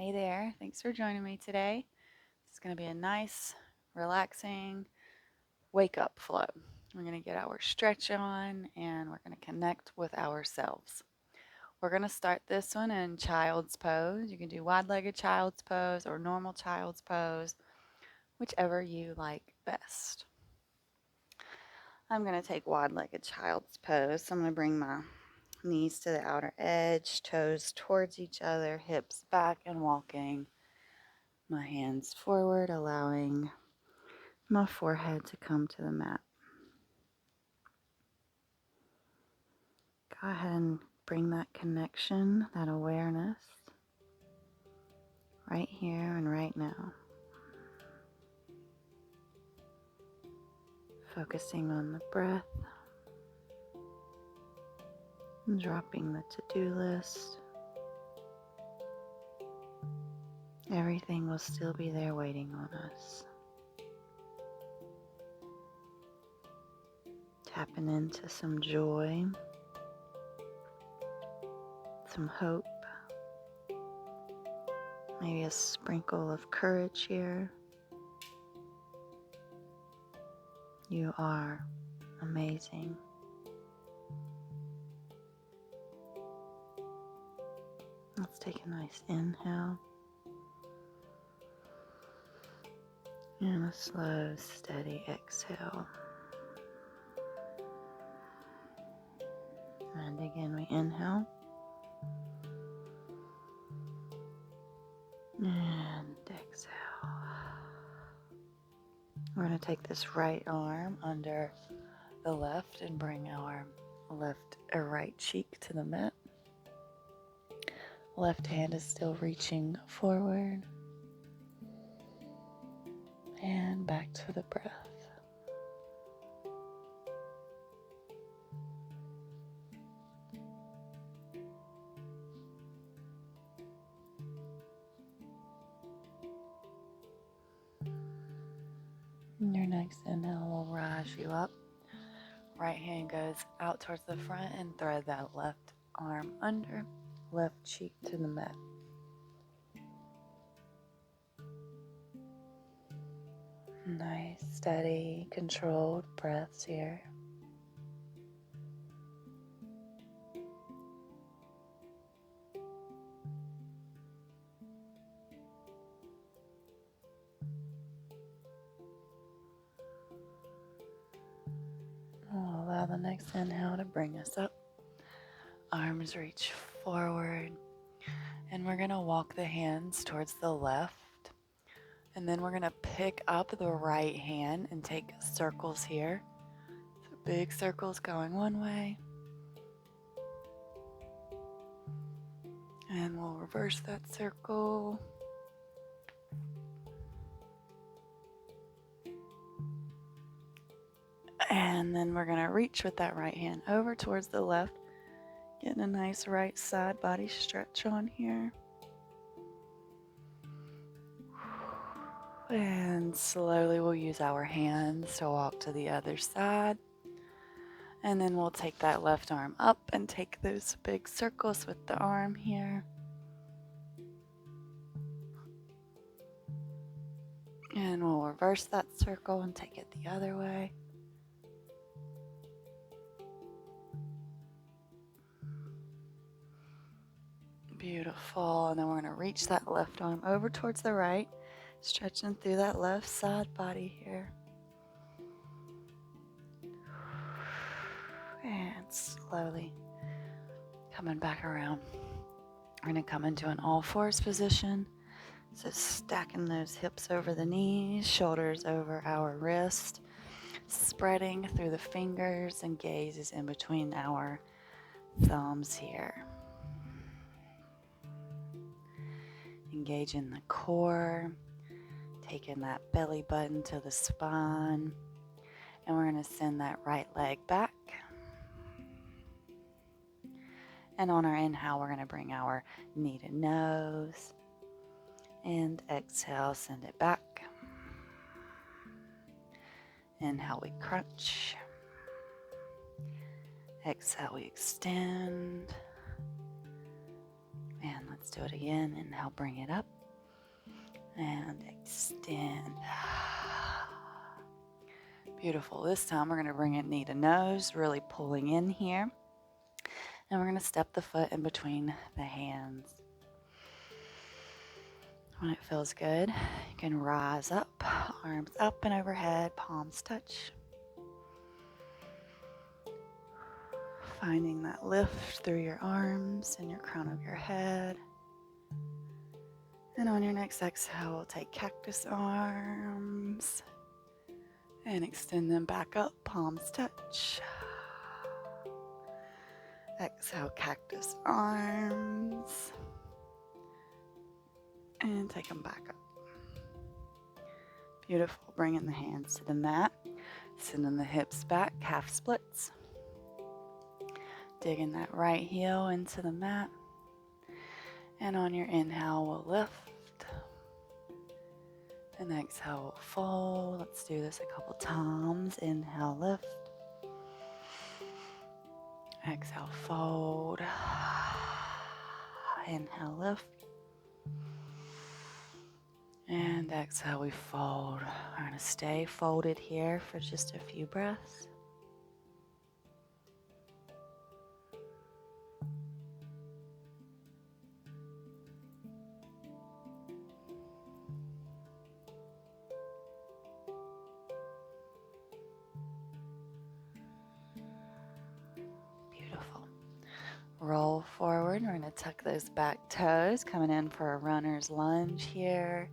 Hey there, thanks for joining me today. It's going to be a nice, relaxing wake up flow. We're going to get our stretch on and we're going to connect with ourselves. We're going to start this one in child's pose. You can do wide legged child's pose or normal child's pose, whichever you like best. I'm going to take wide legged child's pose. So I'm going to bring my knees to the outer edge, toes towards each other, hips back, and walking my hands forward, allowing my forehead to come to the mat. Go ahead and bring that connection, that awareness, right here and right now. Focusing on the breath, and dropping the to-do list. Everything will still be there waiting on us. Tapping into some joy, some hope, maybe a sprinkle of courage here. You are amazing. Let's take a nice inhale and a slow, steady exhale. And again, we inhale and exhale. We're going to take this right arm under the left and bring our left or right cheek to the mat. Left hand is still reaching forward and back to the breath. And your next inhale will rise you up. Right hand goes out towards the front and thread that left arm under, left cheek to the mat. Nice, steady, controlled breaths here. We'll allow the next inhale to bring us up. Arms reach forward. And we're going to walk the hands towards the left. And then we're going to pick up the right hand and take circles here. So big circles going one way. And we'll reverse that circle. And then we're going to reach with that right hand over towards the left. Getting a nice right side body stretch on here. And slowly we'll use our hands to walk to the other side. And then we'll take that left arm up and take those big circles with the arm here. And we'll reverse that circle and take it the other way. Beautiful. And then we're going to reach that left arm over towards the right, stretching through that left side body here. And slowly coming back around. We're going to come into an all fours position. So stacking those hips over the knees, shoulders over our wrist, spreading through the fingers and gazes in between our thumbs here. Engaging the core, taking that belly button to the spine, and we're going to send that right leg back. And on our inhale, we're going to bring our knee to nose, and exhale, send it back. Inhale, we crunch. Exhale, we extend. And let's Let's do it again. Inhale, bring it up and extend. Beautiful. This time we're going to bring it knee to nose, really pulling in here. And we're going to step the foot in between the hands. When it feels good, you can rise up, arms up and overhead, palms touch. Finding that lift through your arms and your crown of your head. And on your next exhale, we'll take cactus arms and extend them back up, palms touch. Exhale, cactus arms. And take them back up. Beautiful. Bringing the hands to the mat. Sending the hips back, calf splits. Digging that right heel into the mat. And on your inhale, we'll lift. And exhale, we'll fold. Let's do this a couple times. Inhale, lift. Exhale, fold. Inhale, lift. And exhale, we fold. We're going to stay folded here for just a few breaths. Beautiful. Roll forward. We're going to tuck those back toes, coming in for a runner's lunge here.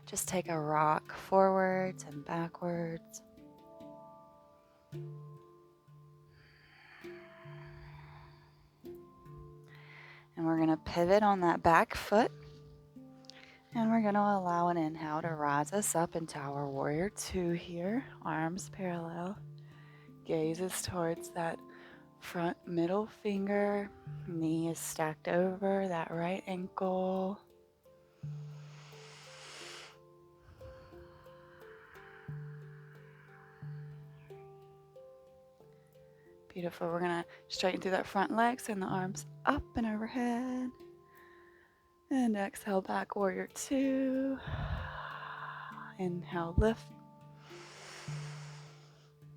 Just take a rock forwards and backwards. And we're going to pivot on that back foot. And we're going to allow an inhale to rise us up into our warrior two here. Arms parallel. Gazes towards that front middle finger. Knee is stacked over that right ankle. Beautiful. We're going to straighten through that front leg, send the arms up and overhead. And exhale, back warrior two. Inhale, lift.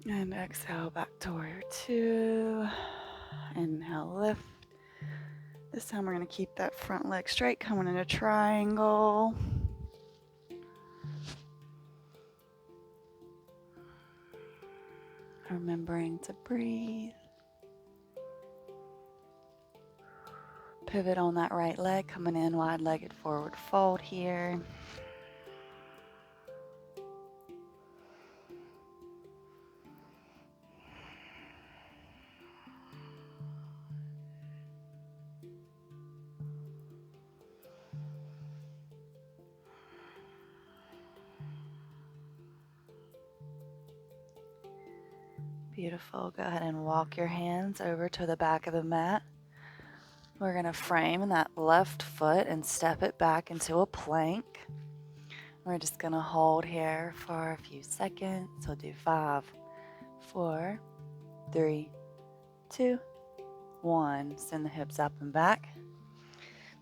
And exhale, back to warrior two. Inhale, lift. This time we're going to keep that front leg straight, coming in a triangle. Remembering to breathe. Pivot on that right leg, coming in wide-legged forward fold here. Beautiful. Go ahead and walk your hands over to the back of the mat. We're going to frame that left foot and step it back into a plank. We're just going to hold here for a few seconds. We'll do 5, 4, 3, 2, 1. Send the hips up and back.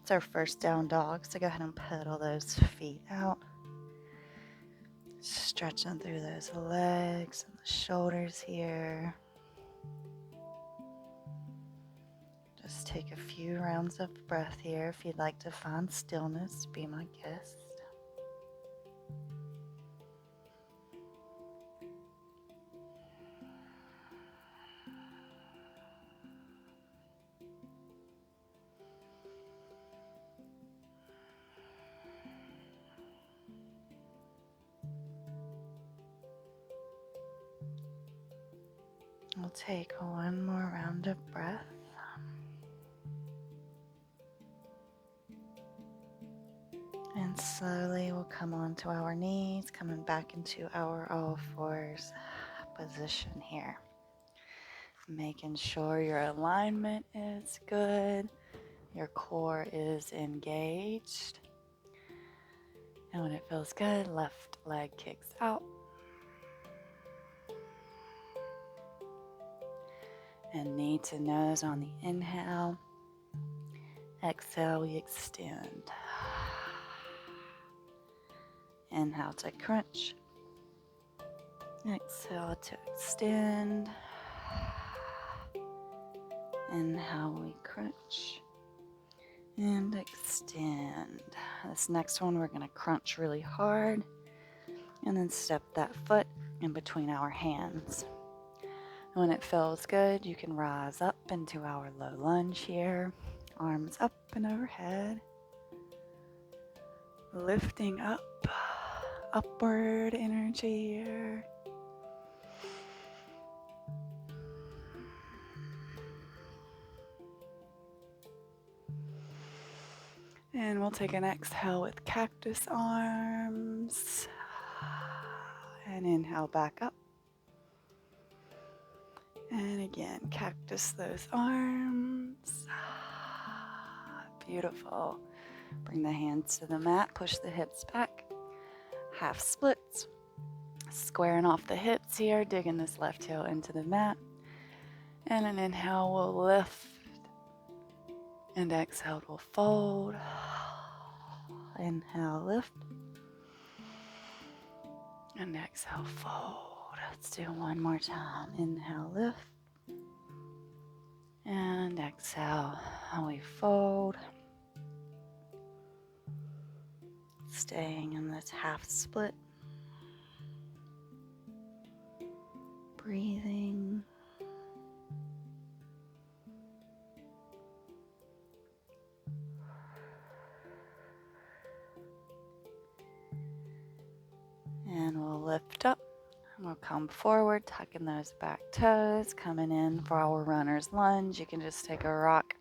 It's our first down dog, so go ahead and pedal those feet out. Stretching through those legs and the shoulders here. Just take a few rounds of breath here. If you'd like to find stillness, be my guest. We'll take one more round of breath. And slowly we'll come onto our knees, coming back into our all fours position here. Making sure your alignment is good, your core is engaged. And when it feels good, left leg kicks out. And knee to nose on the inhale. Exhale, we extend. Inhale to crunch. Exhale to extend. Inhale, we crunch and extend. This next one, we're going to crunch really hard and then step that foot in between our hands. When it feels good, you can rise up into our low lunge here. Arms up and overhead. Lifting up, upward energy here. And we'll take an exhale with cactus arms. And inhale back up. And again, cactus those arms. Beautiful. Bring the hands to the mat, push the hips back. Half splits. Squaring off the hips here, digging this left heel into the mat. And an inhale, we'll lift. And exhale, we'll fold. Inhale, lift. And exhale, fold. Let's do one more time. Inhale, lift. And exhale, we fold. Staying in this half split. Breathing. And we'll lift up. And we'll come forward, tucking those back toes, coming in for our runner's lunge. You can just take a rock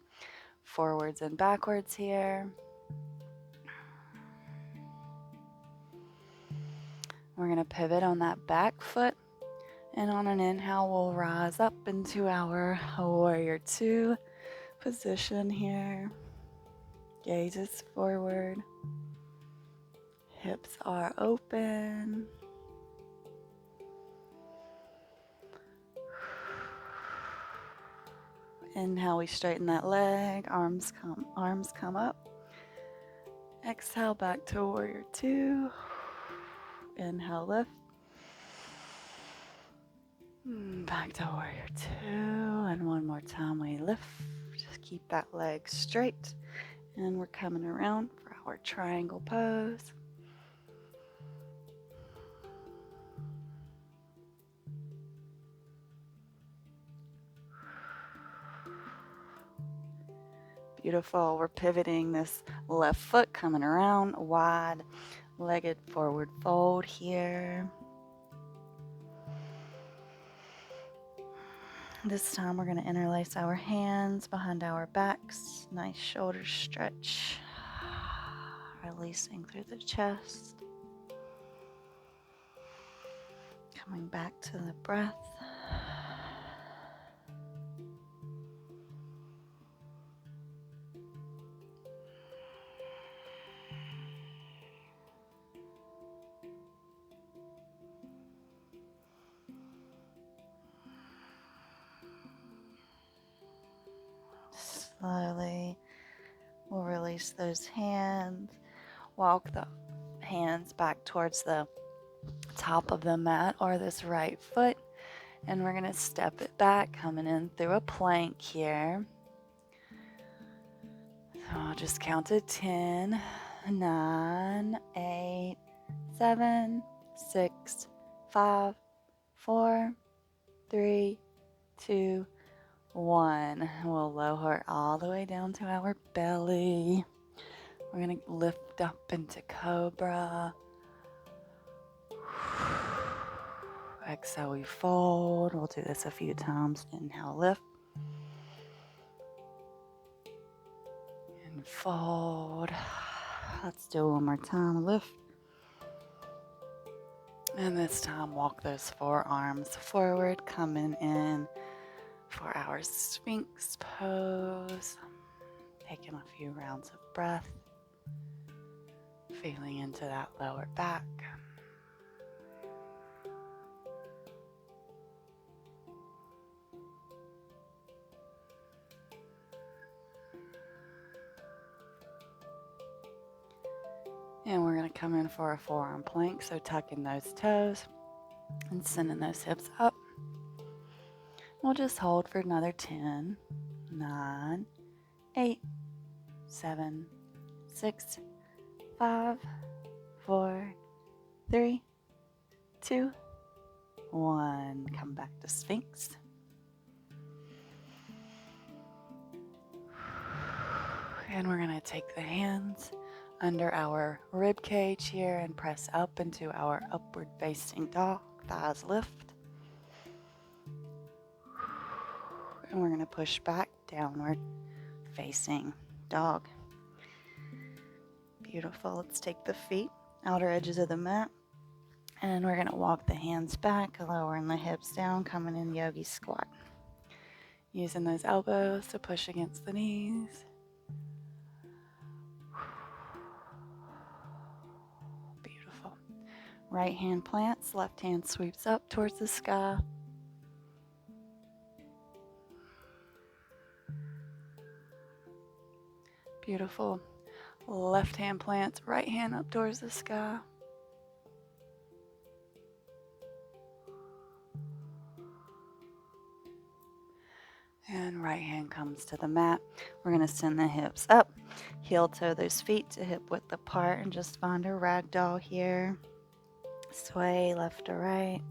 forwards and backwards here. We're going to pivot on that back foot. And on an inhale, we'll rise up into our warrior two position here. Gazes forward. Hips are open. Inhale, we straighten that leg. Arms come up. Exhale, back to warrior two. Inhale, lift. Back to warrior two. And one more time, we lift. Just keep that leg straight. And we're coming around for our triangle pose. Beautiful. We're pivoting this left foot, coming around, wide legged forward fold here. This time we're going to interlace our hands behind our backs. Nice shoulder stretch. Releasing through the chest. Coming back to the breath. Slowly, we'll release those hands. Walk the hands back towards the top of the mat or this right foot. And we're going to step it back, coming in through a plank here. So I'll just count to 10, 9, 8, 7, 6, 5, 4, 3, 2, 1. We'll lower all the way down to our belly. We're going to lift up into cobra. Exhale, we fold. We'll do this a few times. Inhale, lift. And fold. Let's do it one more time. Lift. And this time, walk those forearms forward, coming in for our Sphinx pose. Taking a few rounds of breath. Feeling into that lower back. And we're going to come in for a forearm plank, so tucking those toes and sending those hips up. We'll just hold for another 10, 9, 8, 7, 6, 5, 4, 3, 2, 1. Come back to Sphinx. And we're going to take the hands under our rib cage here and press up into our upward facing dog. Thighs lift. And we're going to push back, downward facing dog. Beautiful. Let's take the feet, outer edges of the mat, and we're going to walk the hands back, lowering the hips down, coming in yogi squat. Using those elbows to push against the knees. Beautiful. Right hand plants, left hand sweeps up towards the sky. Beautiful. Left hand plants, right hand up towards the sky. And right hand comes to the mat. We're going to send the hips up. Heel toe those feet to hip width apart and just find a ragdoll here. Sway left to right.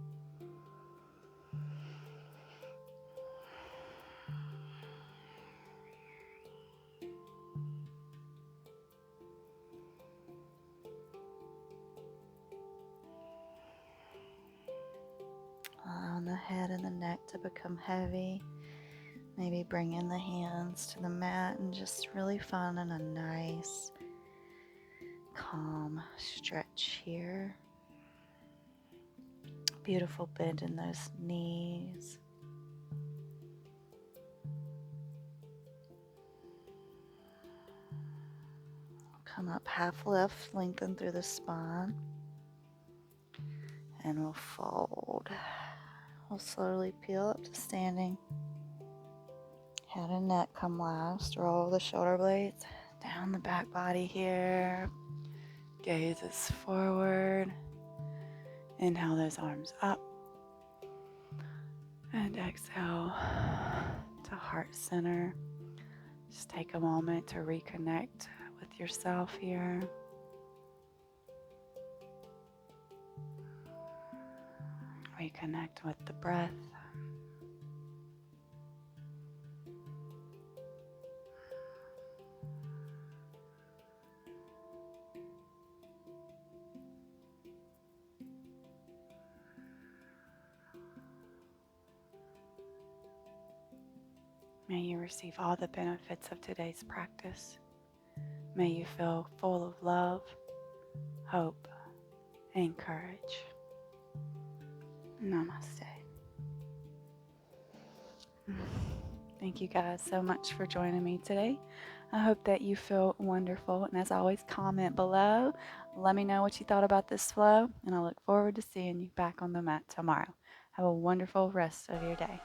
Allowing the head and the neck to become heavy. Maybe bringing the hands to the mat and just really finding a nice, calm stretch here. Beautiful bend in those knees. Come up half lift, lengthen through the spine. And we'll fold. We'll slowly peel up to standing. Head and neck come last. Roll the shoulder blades down the back body here. Gaze is forward. Inhale those arms up. And exhale to heart center. Just take a moment to reconnect with yourself here. Reconnect with the breath. May you receive all the benefits of today's practice. May you feel full of love, hope, and courage. Namaste. Thank you guys so much for joining me today. I hope that you feel wonderful. And as always, comment below. Let me know what you thought about this flow. And I look forward to seeing you back on the mat tomorrow. Have a wonderful rest of your day.